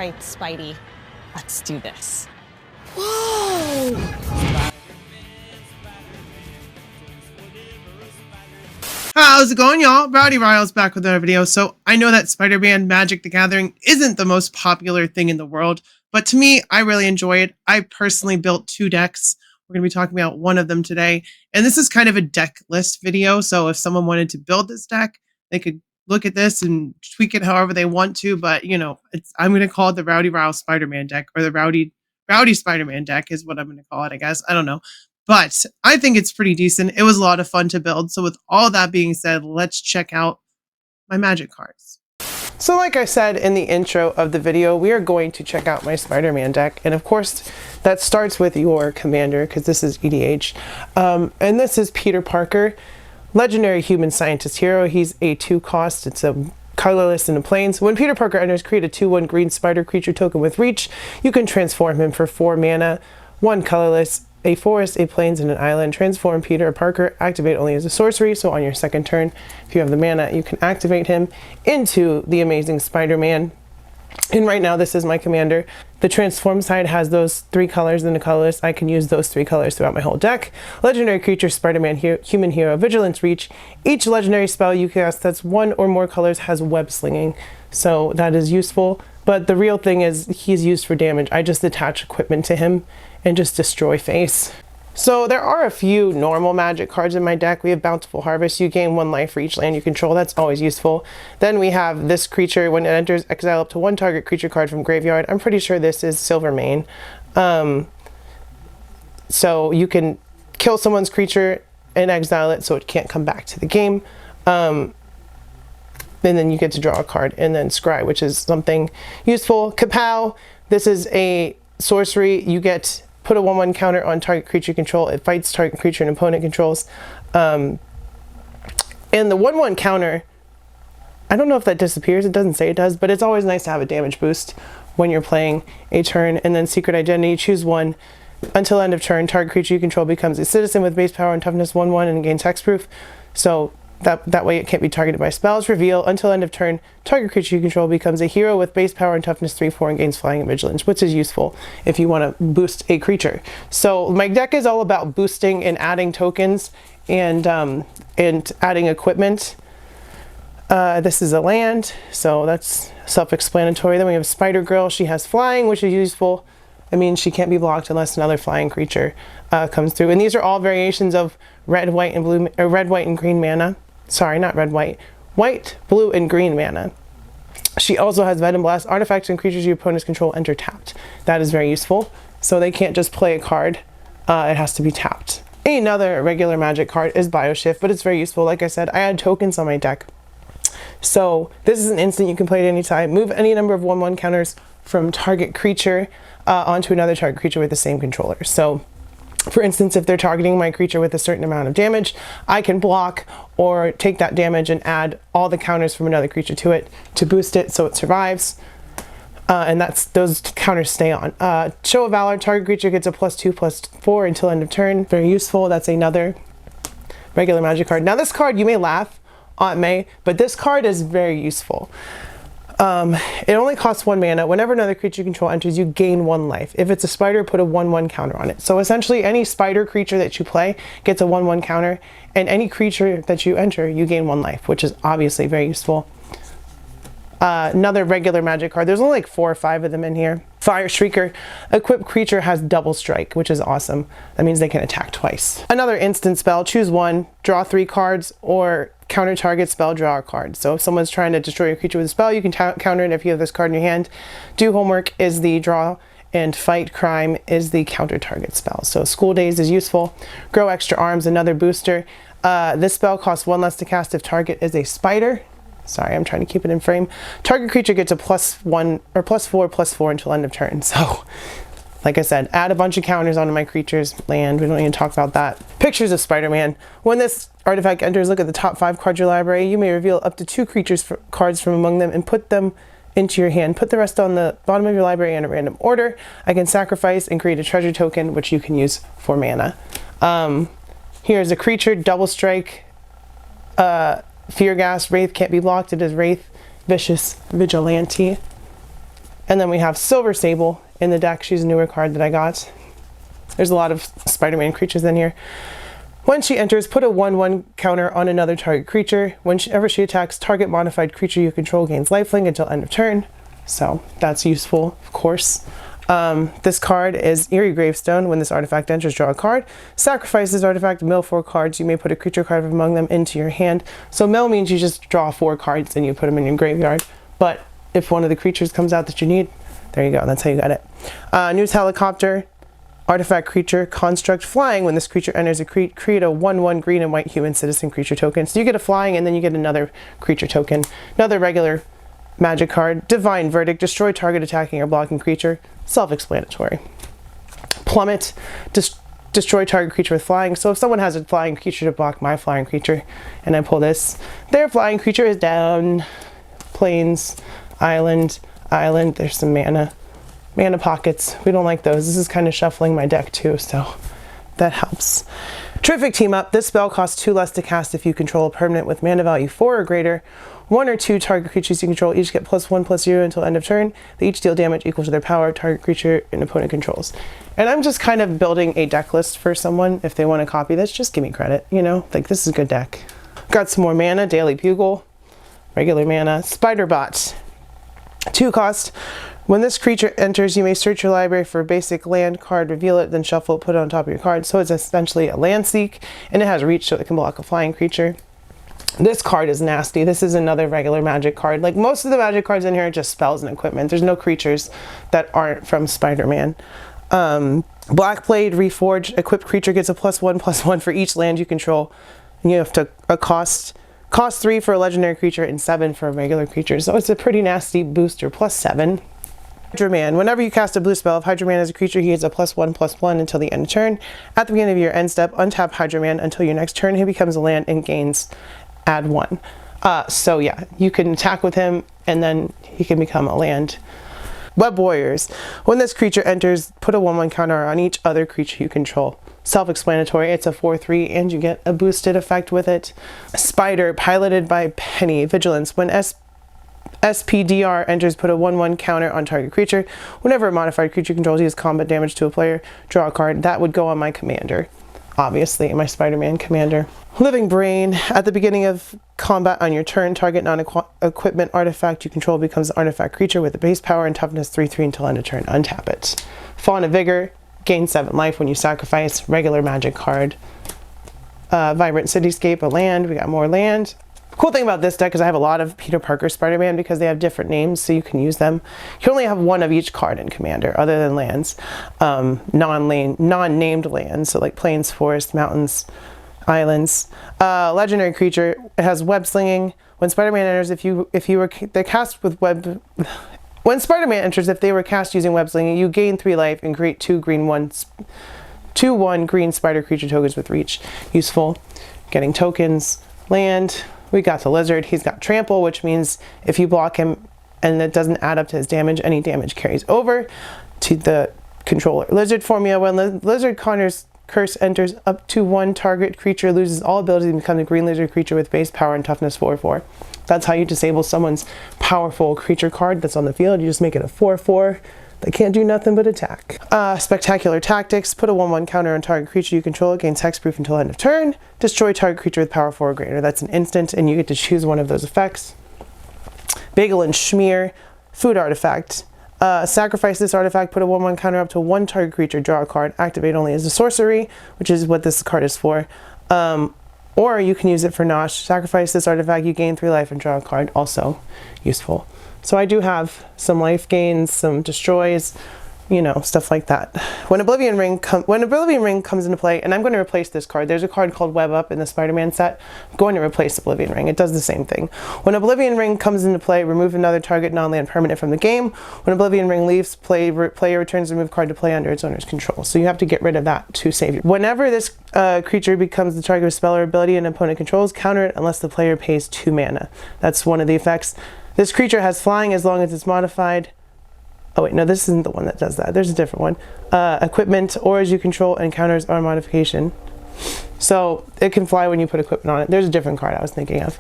right, Spidey, let's do this. Whoa! How's it going, y'all? Rowdy RILES back with another video. So I know that Spider-Man Magic the Gathering isn't the most popular thing in the world, but to me, I really enjoy it. I personally built 2 decks. We're going to be talking about one of them today. And this is kind of a deck list video. So if someone wanted to build this deck, they could look at this and tweak it however they want to. But, you know, I'm going to call it the Rowdy RILES Spider-Man deck, or the Rowdy Spider-Man deck is what I'm going to call it, I guess. I don't know. But I think it's pretty decent. It was a lot of fun to build. So with all that being said, let's check out my Magic cards. So like I said in the intro of the video, we are going to check out my Spider-Man deck. And of course, that starts with your commander, because this is EDH. And this is Peter Parker, legendary human scientist hero. He's a 2 cost. It's a colorless in the plains. When Peter Parker enters, create a 2/1 green spider creature token with reach. You can transform him for 4 mana, 1 colorless, a forest, a plains, and an island. Transform Peter Parker, activate only as a sorcery, so on your second turn, if you have the mana, you can activate him into the Amazing Spider-Man. And right now, this is my commander. The transform side has those 3 colors and the colorless. I can use those 3 colors throughout my whole deck. Legendary creature, Spider-Man, human hero, vigilance, reach. Each legendary spell you cast that's 1 or more colors has web slinging, so that is useful. But the real thing is he's used for damage. I just attach equipment to him and just destroy face. So there are a few normal Magic cards in my deck. We have Bountiful Harvest. You gain 1 life for each land you control. That's always useful. Then we have this creature. When it enters, exile up to 1 target creature card from graveyard. I'm pretty sure this is Silvermane. So you can kill someone's creature and exile it so it can't come back to the game. And then you get to draw a card. And then Scry, which is something useful. Kapow. This is a sorcery. You get put a 1/1 counter on target creature control. It fights target creature and opponent controls. And the 1/1 counter, I don't know if that disappears. It doesn't say it does, but it's always nice to have a damage boost when you're playing a turn. And then Secret Identity, choose 1. Until end of turn, target creature you control becomes a citizen with base power and toughness 1/1 and gains hexproof. So that way it can't be targeted by spells. Reveal, until end of turn, target creature you control becomes a hero with base power and toughness 3/4 and gains flying and vigilance, which is useful if you want to boost a creature. So my deck is all about boosting and adding tokens and adding equipment. This is a land, so that's self-explanatory. Then we have Spider Girl. She has flying, which is useful. I mean, she can't be blocked unless another flying creature comes through. And these are all variations of red, white, and blue, or red, white, and green mana. Sorry, not red, white. White, blue, and green mana. She also has Venom Blast. Artifacts and creatures your opponents control enter tapped. That is very useful. So they can't just play a card. It has to be tapped. Another regular Magic card is Bioshift, but it's very useful. Like I said, I add tokens on my deck. So this is an instant you can play at any time. Move any number of 1/1 counters from target creature onto another target creature with the same controller. So for instance, if they're targeting my creature with a certain amount of damage, I can block or take that damage and add all the counters from another creature to it to boost it so it survives. And those counters stay on. Show of Valor, target creature gets a +2/+4 until end of turn. Very useful. That's another regular Magic card. Now this card, you may laugh, Aunt May, but this card is very useful. It only costs 1 mana. Whenever another creature you control enters, you gain 1 life. If it's a spider, put a 1/1 counter on it. So essentially, any spider creature that you play gets a 1/1 counter, and any creature that you enter, you gain 1 life, which is obviously very useful. Another regular Magic card. There's only like 4 or 5 of them in here. Fire Shrieker. Equipped creature has double strike, which is awesome. That means they can attack twice. Another instant spell. Choose 1, draw 3 cards, or counter target spell, draw a card. So if someone's trying to destroy your creature with a spell, you can counter it if you have this card in your hand. Do Homework is the draw, and Fight Crime is the counter target spell. So School Days is useful. Grow Extra Arms, another booster. This spell costs 1 less to cast if target is a spider. Sorry, I'm trying to keep it in frame. Target creature gets a +1 or +4/+4 until end of turn. So like I said, add a bunch of counters onto my creatures. Land, we don't even talk about that. Pictures of Spider-Man. When this artifact enters, look at the top 5 cards of your library. You may reveal up to 2 cards from among them and put them into your hand. Put the rest on the bottom of your library in a random order. I can sacrifice and create a treasure token, which you can use for mana. Here's a creature, double strike, Fear Gas, Wraith can't be blocked. It is Wraith, Vicious Vigilante. And then we have Silver Sable in the deck. She's a newer card that I got. There's a lot of Spider-Man creatures in here. When she enters, put a 1/1 counter on another target creature. Whenever she attacks, target modified creature you control gains lifelink until end of turn. So that's useful, of course. This card is Eerie Gravestone. When this artifact enters, draw a card. Sacrifice this artifact, mill 4 cards. You may put a creature card among them into your hand. So mill means you just draw 4 cards and you put them in your graveyard. But if one of the creatures comes out that you need, there you go. That's how you got it. News Helicopter. Artifact creature, construct, flying. When this creature enters, create a 1/1 green and white human citizen creature token. So you get a flying and then you get another creature token. Another regular magic card. Divine Verdict, destroy target attacking or blocking creature. Self-explanatory. Plummet, destroy target creature with flying. So if someone has a flying creature to block my flying creature and I pull this, their flying creature is down. Plains, island, there's some mana. Mana pockets, we don't like those. This is kind of shuffling my deck too, so that helps. Terrific Team Up. This spell costs 2 less to cast if you control a permanent with mana value 4 or greater. 1 or 2 target creatures you control each get +1/+0 until end of turn. They each deal damage equal to their power, target creature and opponent controls. And I'm just kind of building a deck list for someone. If they want to copy this, just give me credit, you know? Like, this is a good deck. Got some more mana. Daily Bugle, regular mana. Spider Bot. 2 cost. When this creature enters, you may search your library for a basic land card, reveal it, then shuffle it, put it on top of your card. So it's essentially a land seek, and it has reach so it can block a flying creature. This card is nasty. This is another regular magic card. Like most of the magic cards in here are just spells and equipment. There's no creatures that aren't from Spider-Man. Blackblade, Reforge, equipped creature gets a +1/+1 for each land you control. And you have to cost 3 for a legendary creature and 7 for a regular creature. So it's a pretty nasty booster, +7. Hydra Man. Whenever you cast a blue spell, if Hydra Man is a creature, he gets a +1/+1 until the end of turn. At the beginning of your end step, untap Hydra Man until your next turn. He becomes a land and gains add 1. So yeah, you can attack with him and then he can become a land. Web Warriors. When this creature enters, put a 1/1 counter on each other creature you control. Self-explanatory. It's a 4/3 and you get a boosted effect with it. Spider, piloted by Penny. Vigilance. When SPDR enters, put a 1/1 counter on target creature. Whenever a modified creature controls deals combat damage to a player, draw a card. That would go on my commander, obviously, my Spider-Man commander. Living Brain. At the beginning of combat on your turn, target non-equipment artifact you control becomes an artifact creature with a base power and toughness 3/3 until end of turn. Untap it. Fawn of Vigor. Gain 7 life when you sacrifice. Regular magic card. Vibrant Cityscape, a land. We got more land. Cool thing about this deck is I have a lot of Peter Parker Spider-Man because they have different names, so you can use them. You only have 1 of each card in Commander, other than lands. Non-named lands, so like plains, forests, mountains, islands. Legendary creature. It has web slinging. When Spider-Man enters, when Spider-Man enters, if they were cast using web slinging, you gain 3 life and create 2/1 green spider creature tokens with reach. Useful. Getting tokens. Land. We got the Lizard. He's got Trample, which means if you block him and it doesn't add up to his damage, any damage carries over to the controller. Lizard formula. When the Lizard curse enters, up to 1 target creature loses all abilities and becomes a green lizard creature with base power and toughness 4/4. That's how you disable someone's powerful creature card that's on the field. You just make it a 4/4. They can't do nothing but attack. Spectacular Tactics. Put a 1/1 counter on target creature you control. Gains hexproof until end of turn. Destroy target creature with power 4 or greater. That's an instant, and you get to choose one of those effects. Bagel and Schmear. Food artifact. Sacrifice this artifact. Put a 1/1 counter up to 1 target creature. Draw a card. Activate only as a sorcery, which is what this card is for. Or you can use it for Nosh. Sacrifice this artifact. You gain 3 life and draw a card. Also useful. So I do have some life gains, some destroys, you know, stuff like that. When Oblivion Ring comes into play, and I'm going to replace this card. There's a card called Web Up in the Spider-Man set. I'm going to replace Oblivion Ring. It does the same thing. When Oblivion Ring comes into play, remove another target non-land permanent from the game. When Oblivion Ring leaves, player returns the remove card to play under its owner's control. So you have to get rid of that to save you. Whenever this creature becomes the target of a spell or ability an opponent controls, counter it unless the player pays 2 mana. That's one of the effects. This creature has flying as long as it's modified. Oh wait, no, this isn't the one that does that. There's a different one. Equipment, or as you control, and counters are modification. So it can fly when you put equipment on it. There's a different card I was thinking of.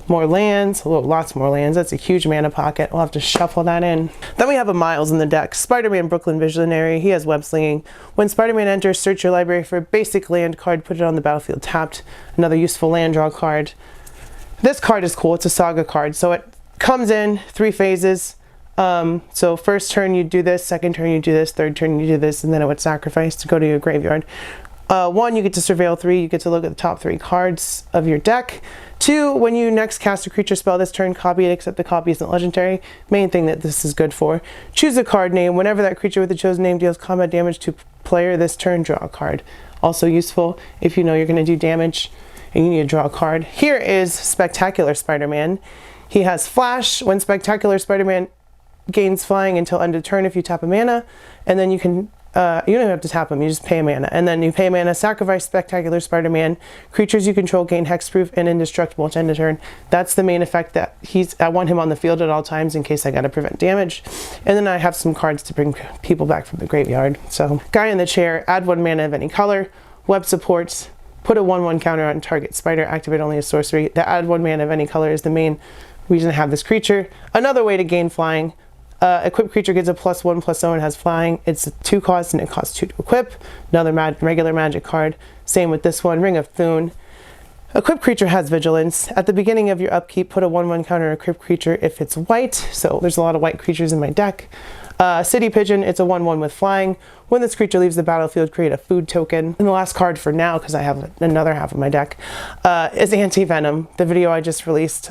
More lands, oh, lots more lands. That's a huge mana pocket. We'll have to shuffle that in. Then we have a Miles in the deck. Spider-Man Brooklyn Visionary. He has web slinging. When Spider-Man enters, search your library for a basic land card, put it on the battlefield tapped. Another useful land draw card. This card is cool. It's a saga card. So it comes in 3 phases. So first turn you do this, second turn you do this, third turn you do this, and then it would sacrifice to go to your graveyard. 1, you get to surveil 3, you get to look at the top 3 cards of your deck. 2, when you next cast a creature spell this turn, copy it except the copy isn't legendary. Main thing that this is good for. Choose a card name. Whenever that creature with the chosen name deals combat damage to player this turn, draw a card. Also useful if you know you're going to do damage and you need to draw a card. Here is Spectacular Spider-Man. He has Flash. When Spectacular Spider-Man gains flying until end of turn if you tap a mana, and then you can you don't even have to tap them, you just pay a mana. And then you pay mana, sacrifice Spectacular Spider-Man. Creatures you control gain hexproof and indestructible to end of turn. That's the main effect that I want him on the field at all times in case I gotta prevent damage. And then I have some cards to bring people back from the graveyard. So, Guy in the Chair, add 1 mana of any color. Web supports, put a 1/1 counter on target spider, activate only a sorcery. The add 1 mana of any color is the main reason to have this creature. Another way to gain flying. Equipped creature gets a +1/+0 and has flying. It's a 2 cost and it costs 2 to equip. Another regular magic card. Same with this one, Ring of Thune. Equipped creature has vigilance. At the beginning of your upkeep, put a 1/1 counter on equipped creature if it's white. So there's a lot of white creatures in my deck. City Pigeon, it's a 1/1 with flying. When this creature leaves the battlefield, create a food token. And the last card for now, because I have another half of my deck, is Anti-Venom, the video I just released.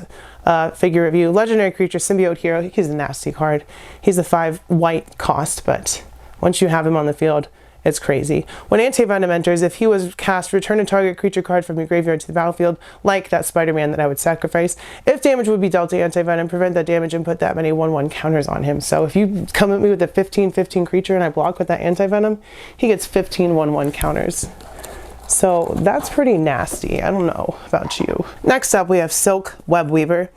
Figure review. Legendary creature, Symbiote Hero. He's a nasty card. He's a 5 white cost, but once you have him on the field, it's crazy. When Anti-Venom enters, if he was cast, return a target creature card from your graveyard to the battlefield, like that Spider-Man that I would sacrifice. If damage would be dealt to Anti-Venom, prevent that damage and put that many 1/1 counters on him. So if you come at me with a 15/15 creature and I block with that Anti-Venom, he gets 15 1/1 counters. So that's pretty nasty. I don't know about you. Next up, we have Silk Web Weaver.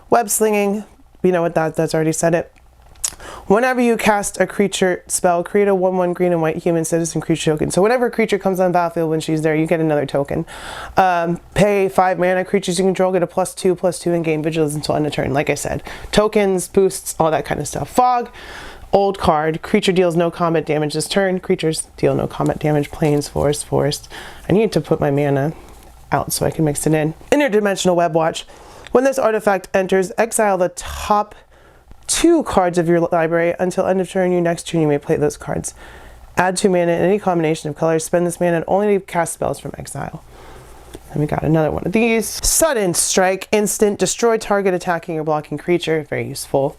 Web slinging, you know what that's already said it. Whenever you cast a creature spell, create a 1/1 green and white human citizen creature token. So whenever a creature comes on the battlefield, when she's there, you get another token. Pay 5 mana, creatures you control get a +2/+2 and gain vigilance until end of turn. Like I said, tokens, boosts, all that kind of stuff. Fog, old card. Creature deals no combat damage this turn. Creatures deal no combat damage. Plains, forest. I need to put my mana out so I can mix it in. Interdimensional Web Watch. When this artifact enters, exile the top 2 cards of your library until end of turn. Next turn you may play those cards. Add 2 mana in any combination of colors. Spend this mana only to cast spells from exile. And we got another one of these. Sudden Strike, instant, destroy target attacking or blocking creature. Very useful.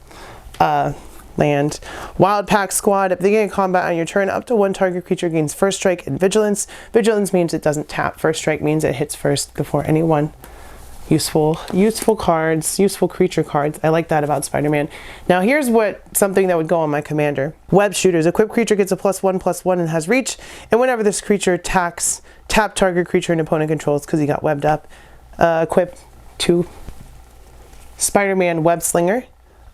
Land. Wild Pack Squad. At the beginning of combat on your turn, up to 1 target creature gains first strike and vigilance. Vigilance means it doesn't tap. First strike means it hits first before anyone. Useful cards, useful creature cards. I like that about Spider-Man. Now here's something that would go on my commander. Web Shooters. Equipped creature gets a +1/+1 and has reach. And whenever this creature attacks, tap target creature an opponent controls because he got webbed up. Equip 2. Spider-Man Web Slinger.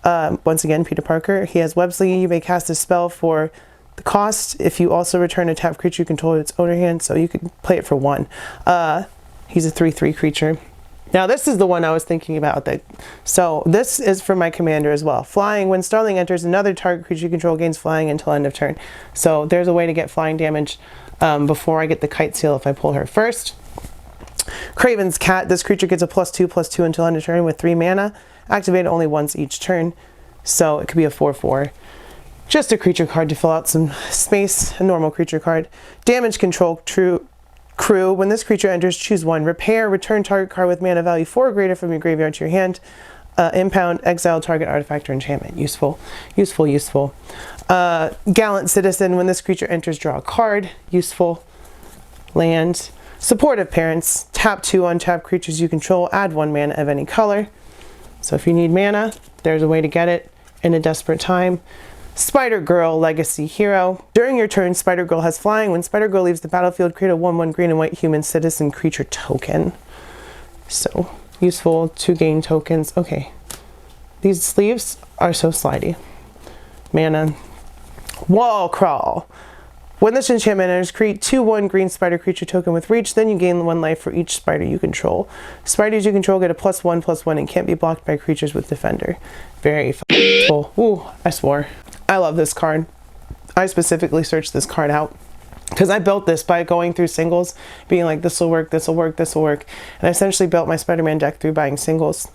Once again, Peter Parker. He has web slinging. You may cast a spell for the cost if you also return a tapped creature you control to its owner hand, so you can play it for 1. He's a 3/3 creature. Now this is the one I was thinking about. So this is for my commander as well. Flying. When Starling enters, another target creature you control gains flying until end of turn. So there's a way to get flying damage before I get the Kite Seal if I pull her first. Craven's Cat. This creature gets a +2/+2 until end of turn with 3 mana. Activate only once each turn. So it could be a 4/4. Just a creature card to fill out some space. A normal creature card. Damage Control Crew. When this creature enters, choose 1. Repair. Return target card with mana value 4 or greater from your graveyard to your hand. Impound. Exile target artifact or enchantment. Useful. Gallant Citizen. When this creature enters, draw a card. Useful. Land. Supportive Parents. Tap 2 untapped creatures you control. Add 1 mana of any color. So if you need mana, there's a way to get it in a desperate time. Spider-Girl Legacy Hero. During your turn, Spider-Girl has flying. When Spider-Girl leaves the battlefield, create a 1/1 green and white human citizen creature token. So useful to gain tokens. Okay. These sleeves are so slidey. Mana. Wall Crawl. When this enchantment enters, create 2/1 green spider creature token with reach, then you gain 1 life for each spider you control. Spiders you control get a +1/+1 and can't be blocked by creatures with defender. Very cool. Ooh, I swore. I love this card. I specifically searched this card out because I built this by going through singles, being like, this will work, this will work, this will work. And I essentially built my Spider-Man deck through buying singles.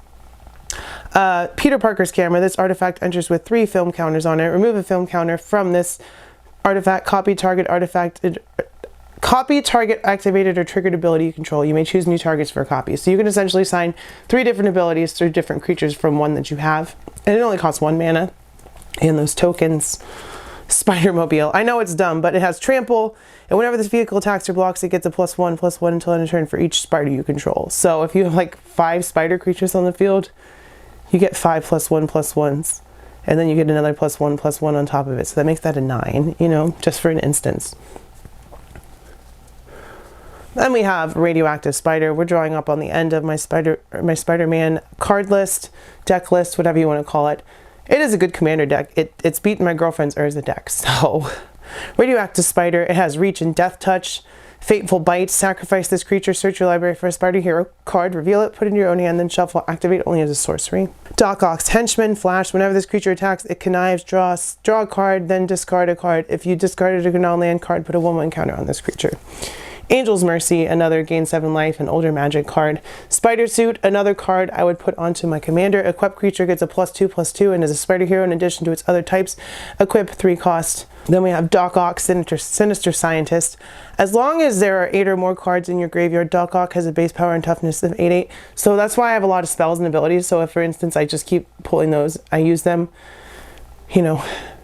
Peter Parker's camera. This artifact enters with 3 film counters on it. Remove a film counter from this artifact, copy target activated or triggered ability you control. You may choose new targets for a copy. So you can essentially assign 3 different abilities to different creatures from one that you have. And it only costs 1 mana. And those tokens, Spider-Mobile. I know it's dumb, but it has trample. And whenever this vehicle attacks or blocks, it gets a +1/+1 until end of turn for each spider you control. So if you have like 5 spider creatures on the field, you get 5 +1/+1s. And then you get another +1/+1 on top of it. So that makes that a 9, you know, just for an instance. Then we have Radioactive Spider. We're drawing up on the end of my Spider-Man card list, deck list, whatever you want to call it. It is a good commander deck. It's beaten my girlfriend's Urza deck. So, Radioactive Spider. It has reach and death touch. Fateful Bite. Sacrifice this creature. Search your library for a Spider Hero card. Reveal it. Put it in your own hand. Then shuffle. Activate only as a sorcery. Doc Ock's Henchman. Flash. Whenever this creature attacks, it connives. Draw a card. Then discard a card. If you discarded a non-land card, put a 1/1 counter on this creature. Angel's Mercy, another gain 7 life, an older magic card. Spider Suit, another card I would put onto my commander. Equip creature gets a +2/+2 and is a spider hero in addition to its other types. Equip 3 cost. Then we have Doc Ock, Sinister Scientist. As long as there are 8 or more cards in your graveyard, Doc Ock has a base power and toughness of 8/8. So that's why I have a lot of spells and abilities. So if, for instance, I just keep pulling those, I use them, you know,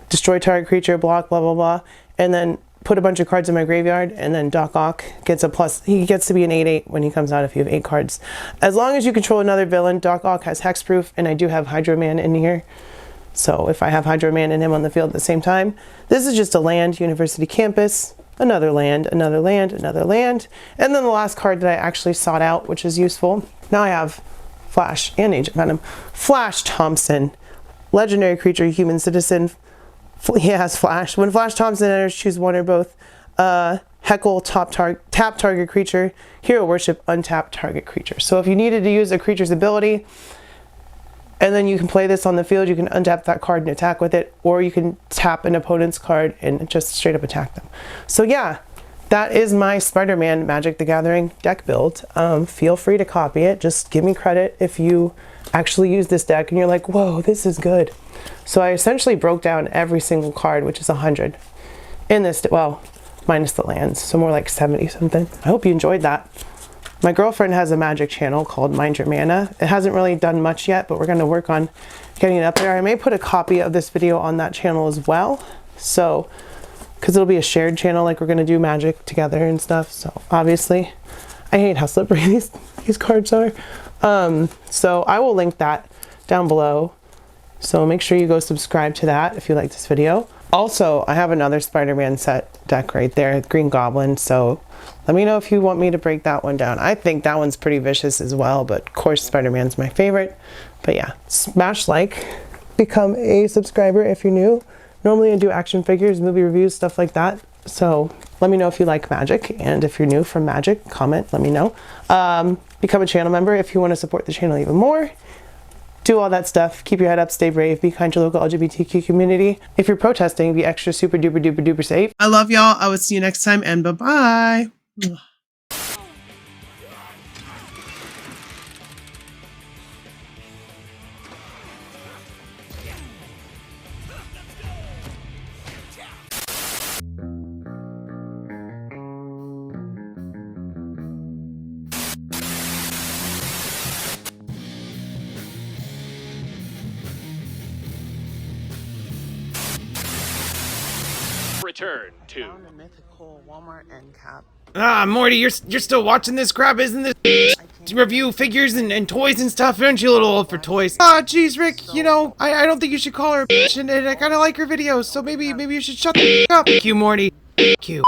destroy target creature, block, blah, blah, blah, and then put a bunch of cards in my graveyard, and then Doc Ock gets a plus. He gets to be an 8/8 when he comes out if you have 8 cards. As long as you control another villain, Doc Ock has hexproof, and I do have Hydro Man in here. So if I have Hydro Man and him on the field at the same time, this is just a land, University Campus, another land, another land, another land, and then the last card that I actually sought out, which is useful. Now I have Flash and Agent Venom. Flash Thompson, legendary creature, human citizen. He has Flash. When Flash Thompson enters, choose one or both. Heckle, tap target creature. Hero worship, untap target creature. So if you needed to use a creature's ability, and then you can play this on the field, you can untap that card and attack with it, or you can tap an opponent's card and just straight up attack them. So yeah, that is my Spider-Man Magic the Gathering deck build. Feel free to copy it. Just give me credit if you actually use this deck and you're like, whoa, this is good. So I essentially broke down every single card, which is 100 in this, well, minus the lands, so more like 70 something. I hope you enjoyed that. My girlfriend has a magic channel called Mind Your Mana. It hasn't really done much yet, but we're going to work on getting it up there. I may put a copy of this video on that channel as well. So, because it'll be a shared channel, like we're going to do magic together and stuff. So obviously, I hate how slippery these cards are. So I will link that down below. So make sure you go subscribe to that if you like this video. Also, I have another Spider-Man set deck right there, Green Goblin. So let me know if you want me to break that one down. I think that one's pretty vicious as well, but of course Spider-Man's my favorite. But yeah, smash like, become a subscriber if you're new. Normally I do action figures, movie reviews, stuff like that. So let me know if you like magic, and if you're new from magic, comment, let me know. Become a channel member if you want to support the channel even more. Do all that stuff. Keep your head up, stay brave, be kind to local LGBTQ community. If you're protesting, be extra super duper duper duper safe. I love y'all. I will see you next time, and bye-bye. Return to Found a mythical Walmart end cap. Ah, Morty, you're still watching this crap, isn't this? Review figures and toys and stuff. Aren't you a little old for toys? Ah, jeez, Rick. You know, I don't think you should call her a bitch, and I kind of like her videos. So maybe you should shut the up. Q, Morty. Q.